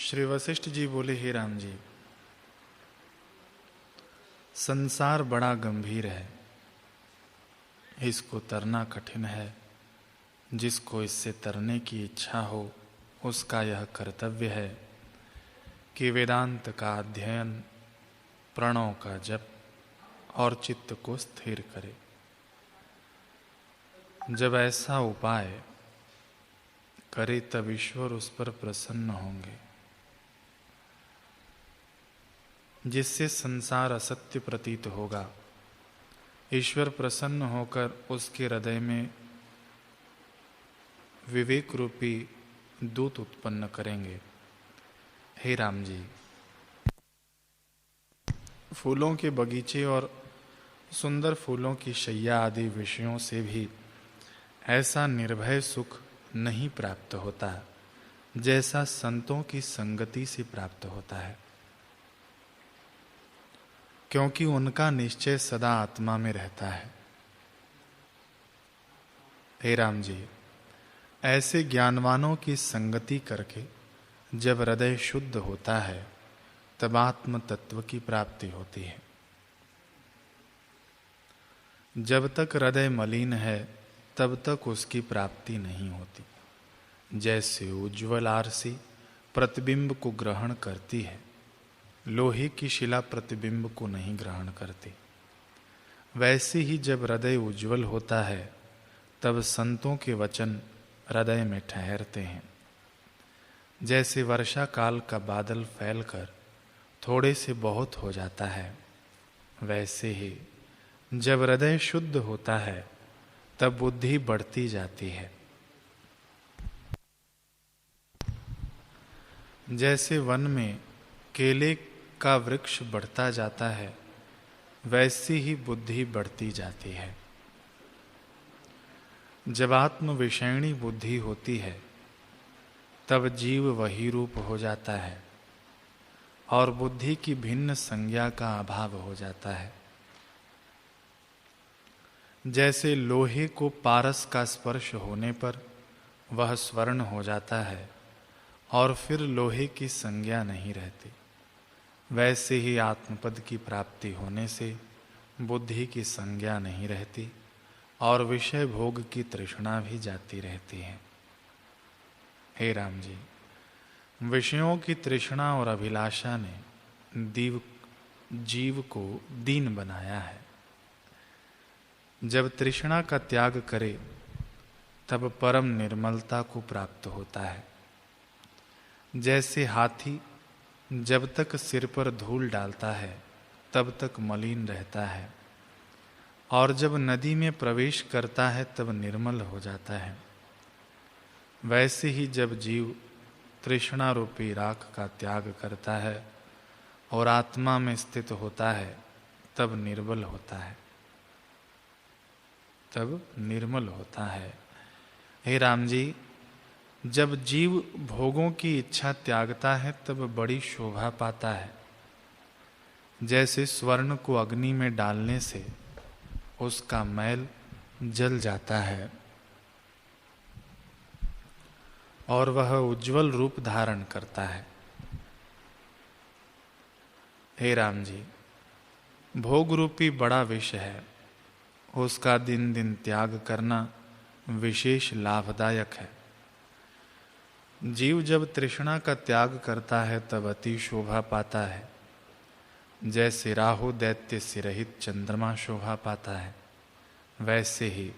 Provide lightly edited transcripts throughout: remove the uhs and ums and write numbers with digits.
श्री वशिष्ठ जी बोले, हे राम जी, संसार बड़ा गंभीर है, इसको तरना कठिन है। जिसको इससे तरने की इच्छा हो उसका यह कर्तव्य है कि वेदांत का अध्ययन, प्रणव का जप और चित्त को स्थिर करे। जब ऐसा उपाय करे तब ईश्वर उस पर प्रसन्न होंगे। जिससे संसार असत्य प्रतीत होगा, ईश्वर प्रसन्न होकर उसके हृदय में विवेक रूपी दूत उत्पन्न करेंगे। हे राम जी, फूलों के बगीचे और सुंदर फूलों की शैया आदि विषयों से भी ऐसा निर्भय सुख नहीं प्राप्त होता जैसा संतों की संगति से प्राप्त होता है, क्योंकि उनका निश्चय सदा आत्मा में रहता है। हे राम जी, ऐसे ज्ञानवानों की संगति करके जब हृदय शुद्ध होता है तब आत्म तत्व की प्राप्ति होती है। जब तक हृदय मलिन है तब तक उसकी प्राप्ति नहीं होती। जैसे उज्ज्वल आरसी प्रतिबिंब को ग्रहण करती है, लोहे की शिला प्रतिबिंब को नहीं ग्रहण करती, वैसे ही जब हृदय उज्ज्वल होता है तब संतों के वचन हृदय में ठहरते हैं। जैसे वर्षा काल का बादल फैलकर थोड़े से बहुत हो जाता है, वैसे ही जब हृदय शुद्ध होता है तब बुद्धि बढ़ती जाती है। जैसे वन में केले का वृक्ष बढ़ता जाता है, वैसी ही बुद्धि बढ़ती जाती है। जब आत्म विषयणी बुद्धि होती है तब जीव वही रूप हो जाता है और बुद्धि की भिन्न संज्ञा का अभाव हो जाता है। जैसे लोहे को पारस का स्पर्श होने पर वह स्वर्ण हो जाता है और फिर लोहे की संज्ञा नहीं रहती, वैसे ही आत्मपद की प्राप्ति होने से बुद्धि की संज्ञा नहीं रहती और विषय भोग की तृष्णा भी जाती रहती है। हे राम जी, विषयों की तृष्णा और अभिलाषा ने जीव को दीन बनाया है। जब तृष्णा का त्याग करे तब परम निर्मलता को प्राप्त होता है। जैसे हाथी जब तक सिर पर धूल डालता है तब तक मलिन रहता है और जब नदी में प्रवेश करता है तब निर्मल हो जाता है, वैसे ही जब जीव तृष्णा रूपी राख का त्याग करता है और आत्मा में स्थित होता है तब निर्मल होता है, तब निर्मल होता है। हे राम जी, जब जीव भोगों की इच्छा त्यागता है तब बड़ी शोभा पाता है। जैसे स्वर्ण को अग्नि में डालने से उसका मैल जल जाता है और वह उज्जवल रूप धारण करता है। हे राम जी, भोग रूपी बड़ा विष है, उसका दिन दिन त्याग करना विशेष लाभदायक है। जीव जब तृष्णा का त्याग करता है तब अति शोभा पाता है। जैसे राहु दैत्य से रहित चंद्रमा शोभा पाता है, वैसे ही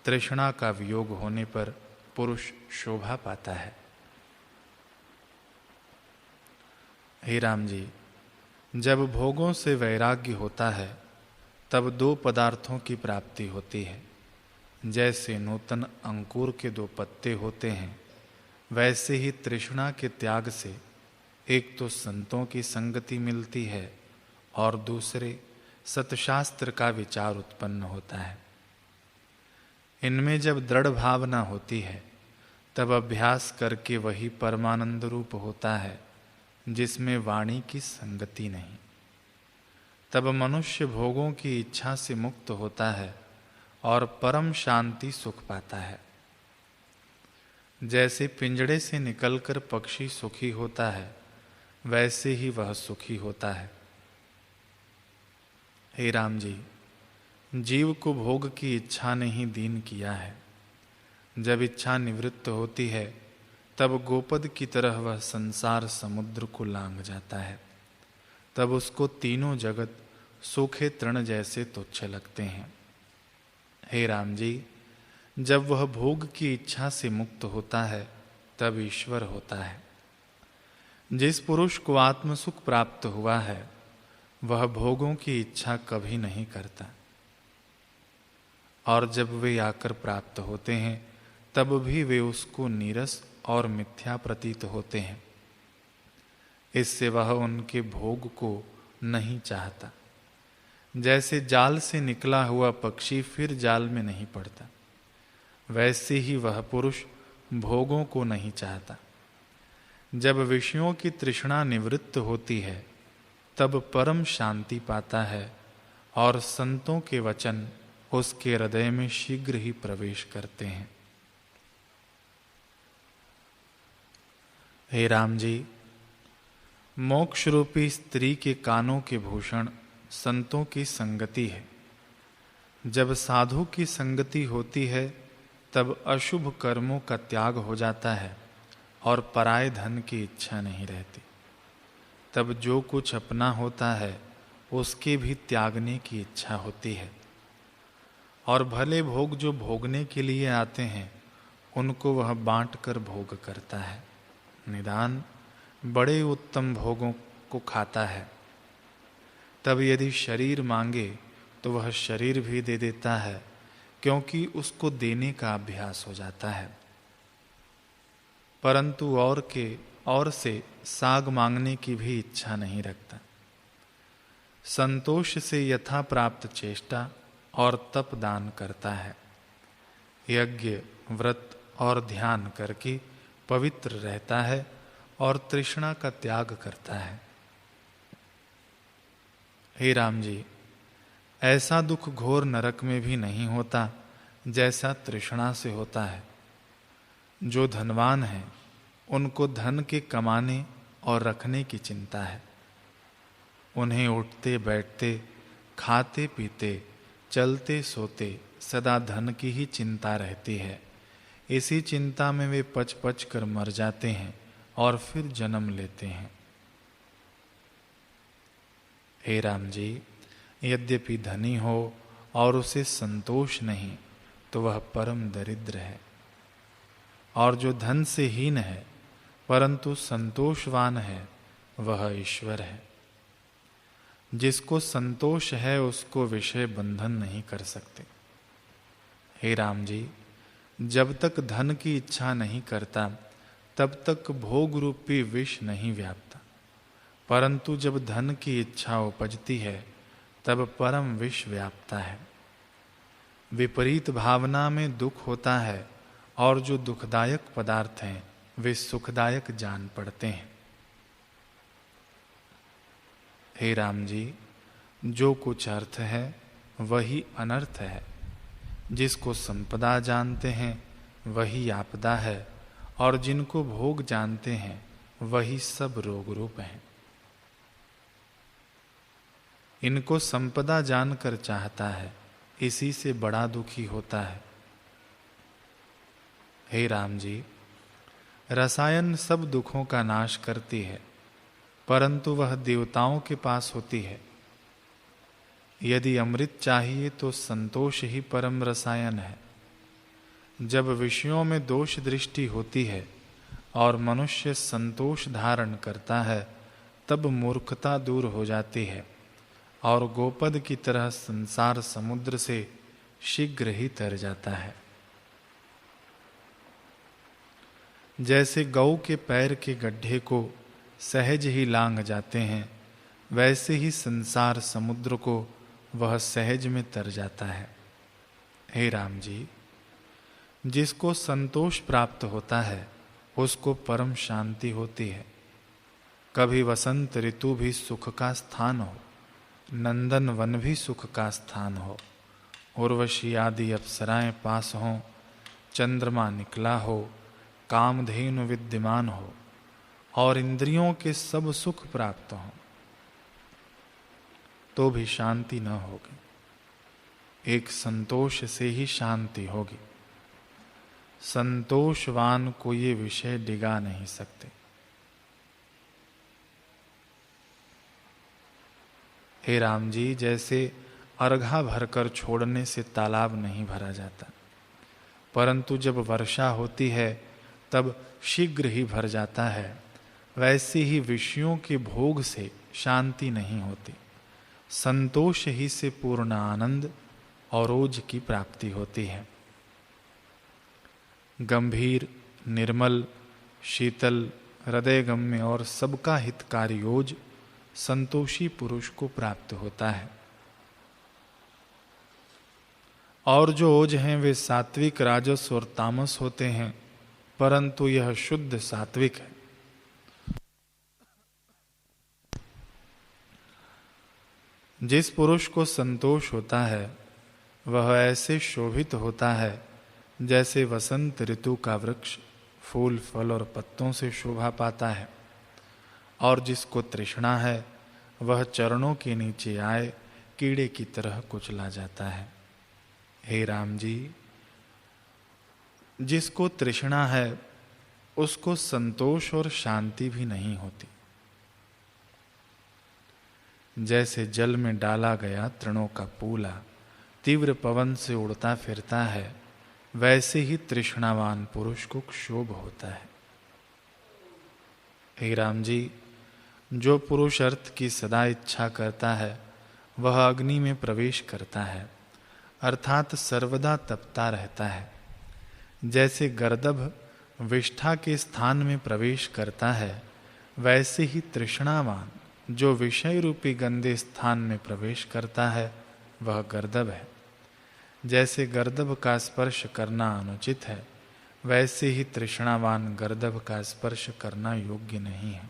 तृष्णा का वियोग होने पर पुरुष शोभा पाता है। हे राम जी, जब भोगों से वैराग्य होता है तब दो पदार्थों की प्राप्ति होती है। जैसे नूतन अंकुर के दो पत्ते होते हैं, वैसे ही तृष्णा के त्याग से एक तो संतों की संगति मिलती है और दूसरे सतशास्त्र का विचार उत्पन्न होता है। इनमें जब दृढ़ भावना होती है तब अभ्यास करके वही परमानंद रूप होता है जिसमें वाणी की संगति नहीं। तब मनुष्य भोगों की इच्छा से मुक्त होता है और परम शांति सुख पाता है। जैसे पिंजड़े से निकलकर पक्षी सुखी होता है, वैसे ही वह सुखी होता है। हे राम जी, जीव को भोग की इच्छा ने ही दीन किया है। जब इच्छा निवृत्त होती है, तब गोपद की तरह वह संसार समुद्र को लांघ जाता है। तब उसको तीनों जगत सूखे तृण जैसे तुच्छ लगते हैं। हे राम जी, जब वह भोग की इच्छा से मुक्त होता है, तब ईश्वर होता है। जिस पुरुष को आत्मसुख प्राप्त हुआ है, वह भोगों की इच्छा कभी नहीं करता, और जब वे आकर प्राप्त होते हैं, तब भी वे उसको नीरस और मिथ्या प्रतीत होते हैं। इससे वह उनके भोग को नहीं चाहता। जैसे जाल से निकला हुआ पक्षी फिर जाल में नहीं पड़ता, वैसे ही वह पुरुष भोगों को नहीं चाहता। जब विषयों की तृष्णा निवृत्त होती है, तब परम शांति पाता है, और संतों के वचन उसके हृदय में शीघ्र ही प्रवेश करते हैं। हे राम जी, मोक्ष रूपी स्त्री के कानों के भूषण संतों की संगति है। जब साधु की संगति होती है, तब अशुभ कर्मों का त्याग हो जाता है और पराये धन की इच्छा नहीं रहती। तब जो कुछ अपना होता है, उसके भी त्यागने की इच्छा होती है, और भले भोग जो भोगने के लिए आते हैं, उनको वह बांट कर भोग करता है। निदान बड़े उत्तम भोगों को खाता है। तब यदि शरीर मांगे तो वह शरीर भी दे देता है, क्योंकि उसको देने का अभ्यास हो जाता है। परंतु और से साग मांगने की भी इच्छा नहीं रखता। संतोष से यथा प्राप्त चेष्टा और तप दान करता है। यज्ञ, व्रत और ध्यान करके पवित्र रहता है और तृष्णा का त्याग करता है। हे राम जी, ऐसा दुख घोर नरक में भी नहीं होता जैसा तृष्णा से होता है। जो धनवान है, उनको धन के कमाने और रखने की चिंता है। उन्हें उठते बैठते, खाते पीते, चलते सोते सदा धन की ही चिंता रहती है। इसी चिंता में वे पच पच कर मर जाते हैं और फिर जन्म लेते हैं। हे राम जी, यद्यपि धनी हो और उसे संतोष नहीं, तो वह परम दरिद्र है। और जो धन से हीन है परंतु संतोषवान है, वह ईश्वर है। जिसको संतोष है, उसको विषय बंधन नहीं कर सकते। हे राम जी, जब तक धन की इच्छा नहीं करता, तब तक भोग रूपी विष नहीं व्यापता। परंतु जब धन की इच्छा उपजती है, तब परम विष व्यापता है। विपरीत भावना में दुख होता है, और जो दुखदायक पदार्थ हैं, वे सुखदायक जान पड़ते हैं। हे राम जी, जो कुछ अर्थ है वही अनर्थ है। जिसको संपदा जानते हैं वही आपदा है, और जिनको भोग जानते हैं वही सब रोग रूप हैं। इनको संपदा जानकर चाहता है, इसी से बड़ा दुखी होता है। हे राम जी, रसायन सब दुखों का नाश करती है, परंतु वह देवताओं के पास होती है। यदि अमृत चाहिए तो संतोष ही परम रसायन है। जब विषयों में दोष दृष्टि होती है और मनुष्य संतोष धारण करता है, तब मूर्खता दूर हो जाती है, और गोपद की तरह संसार समुद्र से शीघ्र ही तर जाता है। जैसे गौ के पैर के गड्ढे को सहज ही लांघ जाते हैं, वैसे ही संसार समुद्र को वह सहज में तर जाता है। हे राम जी, जिसको संतोष प्राप्त होता है, उसको परम शांति होती है। कभी वसंत ऋतु भी सुख का स्थान हो, नंदन वन भी सुख का स्थान हो, उर्वशी आदि अप्सराएं पास हों, चंद्रमा निकला हो, कामधेनु विद्यमान हो और इंद्रियों के सब सुख प्राप्त हों, तो भी शांति न होगी। एक संतोष से ही शांति होगी। संतोषवान को ये विषय डिगा नहीं सकते। हे राम जी, जैसे अर्घा भरकर छोड़ने से तालाब नहीं भरा जाता, परंतु जब वर्षा होती है तब शीघ्र ही भर जाता है, वैसे ही विषयों के भोग से शांति नहीं होती। संतोष ही से पूर्ण आनंद और ओज की प्राप्ति होती है। गंभीर, निर्मल, शीतल, हृदयगम्य और सबका हितकारी ओज संतोषी पुरुष को प्राप्त होता है। और जो ओज हैं वे सात्विक, राजस और तामस होते हैं, परंतु यह शुद्ध सात्विक है। जिस पुरुष को संतोष होता है वह ऐसे शोभित होता है जैसे वसंत ऋतु का वृक्ष फूल, फल और पत्तों से शोभा पाता है। और जिसको तृष्णा है वह चरणों के नीचे आए कीड़े की तरह कुचला जाता है। हे राम जी, जिसको तृष्णा है उसको संतोष और शांति भी नहीं होती। जैसे जल में डाला गया तृणों का पूला तीव्र पवन से उड़ता फिरता है, वैसे ही तृष्णावान पुरुष को क्षोभ होता है। हे राम जी, जो पुरुष अर्थ की सदा इच्छा करता है वह अग्नि में प्रवेश करता है, अर्थात सर्वदा तपता रहता है। जैसे गर्दभ विष्ठा के स्थान में प्रवेश करता है, वैसे ही तृष्णावान जो विषय रूपी गंदे स्थान में प्रवेश करता है वह गर्दभ है। जैसे गर्दभ का स्पर्श करना अनुचित है, वैसे ही तृष्णावान गर्दभ का स्पर्श करना योग्य नहीं है।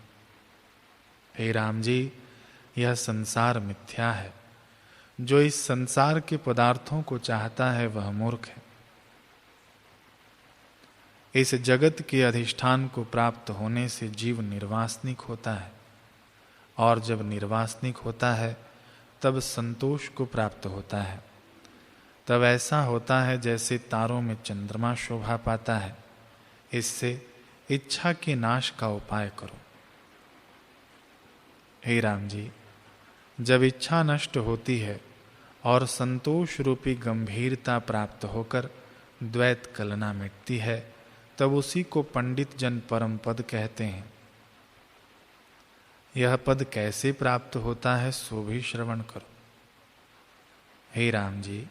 हे राम जी, यह संसार मिथ्या है। जो इस संसार के पदार्थों को चाहता है वह मूर्ख है। इस जगत के अधिष्ठान को प्राप्त होने से जीव निर्वासनिक होता है, और जब निर्वासनिक होता है तब संतोष को प्राप्त होता है। तब ऐसा होता है जैसे तारों में चंद्रमा शोभा पाता है। इससे इच्छा के नाश का उपाय करो। हे राम जी, जब इच्छा नष्ट होती है और संतोष रूपी गंभीरता प्राप्त होकर द्वैत कलना मिटती है, तब उसी को पंडित जन परम पद कहते हैं। यह पद कैसे प्राप्त होता है सो भी श्रवण करो। हे राम जी,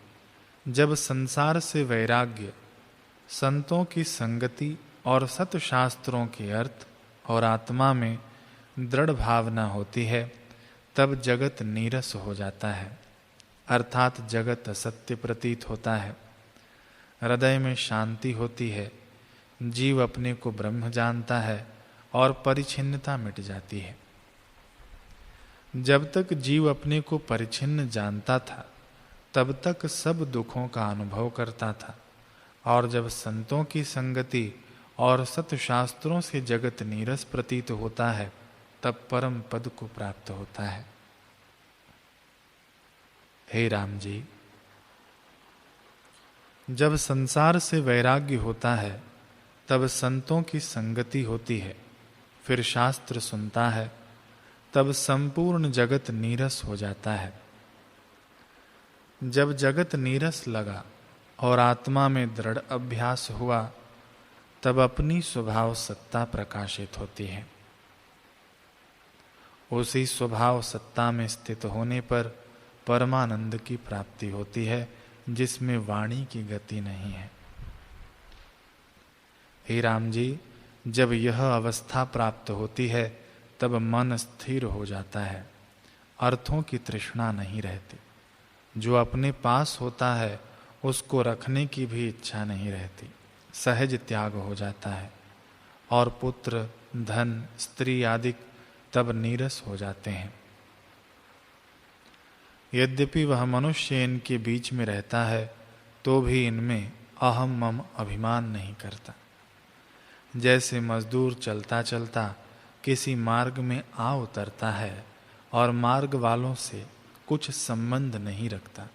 जब संसार से वैराग्य, संतों की संगति और सतशास्त्रों के अर्थ और आत्मा में दृढ़ भावना होती है, तब जगत नीरस हो जाता है, अर्थात जगत असत्य प्रतीत होता है। हृदय में शांति होती है, जीव अपने को ब्रह्म जानता है और परिच्छिन्नता मिट जाती है। जब तक जीव अपने को परिच्छिन्न जानता था तब तक सब दुखों का अनुभव करता था, और जब संतों की संगति और सतशास्त्रों से जगत नीरस प्रतीत होता है तब परम पद को प्राप्त होता है। हे राम जी, जब संसार से वैराग्य होता है तब संतों की संगति होती है, फिर शास्त्र सुनता है, तब संपूर्ण जगत नीरस हो जाता है। जब जगत नीरस लगा और आत्मा में दृढ़ अभ्यास हुआ, तब अपनी स्वभाव सत्ता प्रकाशित होती है। उसी स्वभाव सत्ता में स्थित होने पर परमानंद की प्राप्ति होती है, जिसमें वाणी की गति नहीं है। हे राम जी, जब यह अवस्था प्राप्त होती है तब मन स्थिर हो जाता है, अर्थों की तृष्णा नहीं रहती। जो अपने पास होता है उसको रखने की भी इच्छा नहीं रहती, सहज त्याग हो जाता है, और पुत्र, धन, स्त्री आदि तब नीरस हो जाते हैं। यद्यपि वह मनुष्य इनके बीच में रहता है तो भी इनमें अहम मम अभिमान नहीं करता। जैसे मजदूर चलता चलता किसी मार्ग में आ उतरता है और मार्ग वालों से कुछ संबंध नहीं रखता,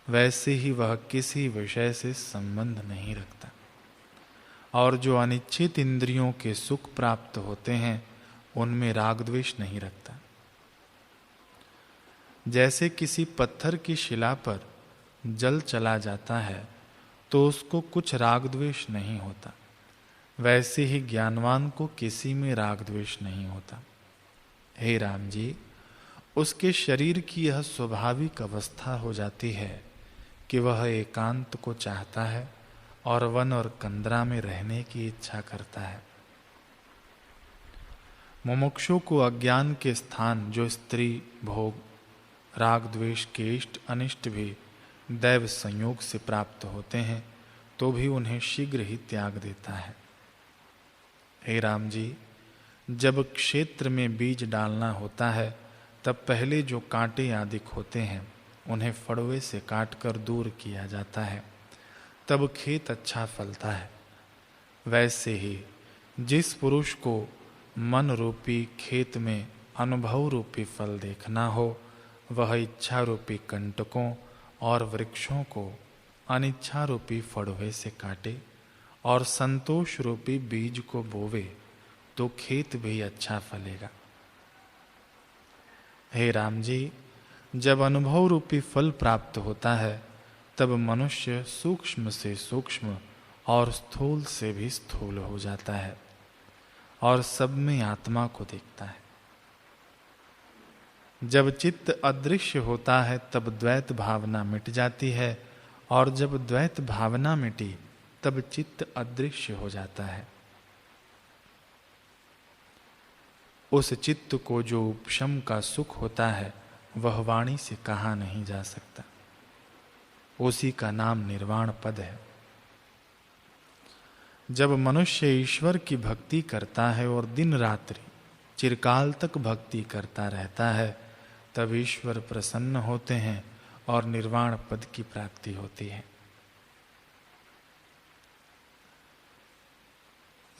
वैसे ही वह किसी विषय से संबंध नहीं रखता। और जो अनिच्छित इंद्रियों के सुख प्राप्त होते हैं उनमें राग द्वेष नहीं रखता। जैसे किसी पत्थर की शिला पर जल चला जाता है तो उसको कुछ राग द्वेष नहीं होता, वैसे ही ज्ञानवान को किसी में राग द्वेष नहीं होता। हे राम जी, उसके शरीर की यह स्वाभाविक अवस्था हो जाती है कि वह एकांत को चाहता है और वन और कंदरा में रहने की इच्छा करता है। मुमुक्षु को अज्ञान के स्थान जो स्त्री, भोग, राग द्वेष के इष्ट अनिष्ट भी दैव संयोग से प्राप्त होते हैं तो भी उन्हें शीघ्र ही त्याग देता है। हे राम जी, जब क्षेत्र में बीज डालना होता है तब पहले जो कांटे आदि होते हैं उन्हें फड़वे से काटकर दूर किया जाता है, तब खेत अच्छा फलता है। वैसे ही जिस पुरुष को मन रूपी खेत में अनुभव रूपी फल देखना हो, वह इच्छा रूपी कंटकों और वृक्षों को अनिच्छा रूपी फड़वे से काटे और संतोष रूपी बीज को बोवे तो खेत भी अच्छा फलेगा। हे राम जी, जब अनुभव रूपी फल प्राप्त होता है तब मनुष्य सूक्ष्म से सूक्ष्म और स्थूल से भी स्थूल हो जाता है और सब में आत्मा को देखता है। जब चित्त अदृश्य होता है तब द्वैत भावना मिट जाती है और जब द्वैत भावना मिटी तब चित्त अदृश्य हो जाता है। उस चित्त को जो उपशम का सुख होता है वह वाणी से कहा नहीं जा सकता, उसी का नाम निर्वाण पद है। जब मनुष्य ईश्वर की भक्ति करता है और दिन रात्रि चिरकाल तक भक्ति करता रहता है तब ईश्वर प्रसन्न होते हैं और निर्वाण पद की प्राप्ति होती है।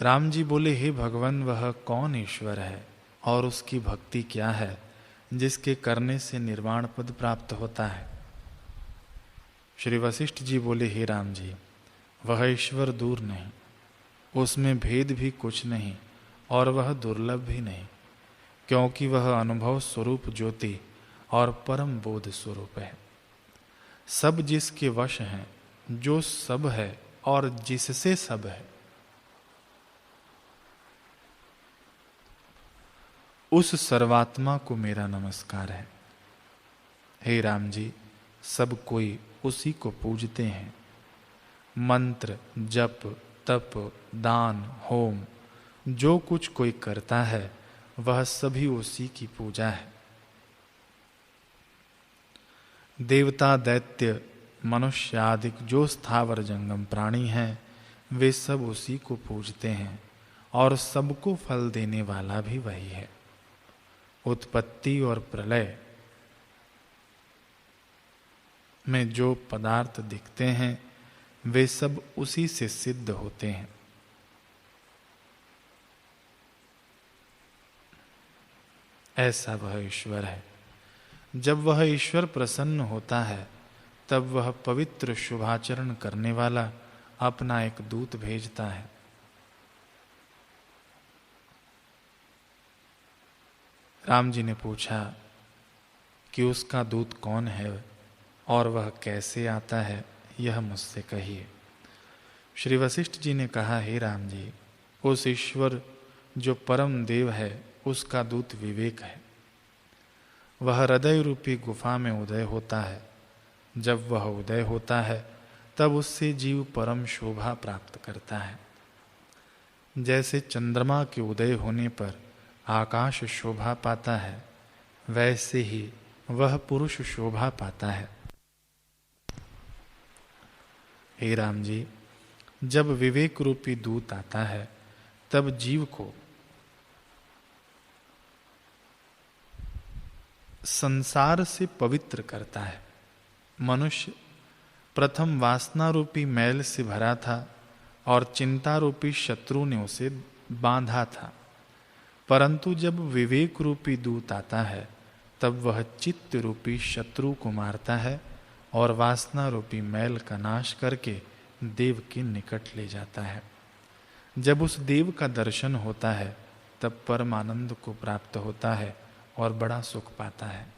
राम जी बोले, हे भगवान, वह कौन ईश्वर है और उसकी भक्ति क्या है जिसके करने से निर्वाण पद प्राप्त होता है? श्री वशिष्ठ जी बोले, हे राम जी, वह ईश्वर दूर नहीं, उसमें भेद भी कुछ नहीं और वह दुर्लभ भी नहीं, क्योंकि वह अनुभव स्वरूप ज्योति और परम बोध स्वरूप है। सब जिसके वश हैं, जो सब है और जिससे सब है, उस सर्वात्मा को मेरा नमस्कार है। हे राम जी, सब कोई उसी को पूजते हैं। मंत्र, जप, तप, दान, होम जो कुछ कोई करता है वह सभी उसी की पूजा है। देवता, दैत्य, मनुष्य आदि जो स्थावर जंगम प्राणी हैं वे सब उसी को पूजते हैं और सबको फल देने वाला भी वही है। उत्पत्ति और प्रलय में जो पदार्थ दिखते हैं वे सब उसी से सिद्ध होते हैं। ऐसा वह ईश्वर है। जब वह ईश्वर प्रसन्न होता है तब वह पवित्र शुभाचरण करने वाला अपना एक दूत भेजता है। राम जी ने पूछा कि उसका दूत कौन है और वह कैसे आता है, यह मुझसे कहिए। श्री वशिष्ठ जी ने कहा, हे राम जी, उस ईश्वर जो परम देव है उसका दूत विवेक है। वह हृदय रूपी गुफा में उदय होता है। जब वह उदय होता है तब उससे जीव परम शोभा प्राप्त करता है। जैसे चंद्रमा के उदय होने पर आकाश शोभा पाता है, वैसे ही वह पुरुष शोभा पाता है। हे राम जी, जब विवेक रूपी दूत आता है तब जीव को संसार से पवित्र करता है। मनुष्य प्रथम वासना रूपी मैल से भरा था, और चिंता रूपी शत्रु ने उसे बांधा था। परंतु जब विवेक रूपी दूत आता है तब वह चित्त रूपी शत्रु को मारता है और वासना रूपी मैल का नाश करके देव के निकट ले जाता है। जब उस देव का दर्शन होता है तब परमानंद को प्राप्त होता है और बड़ा सुख पाता है।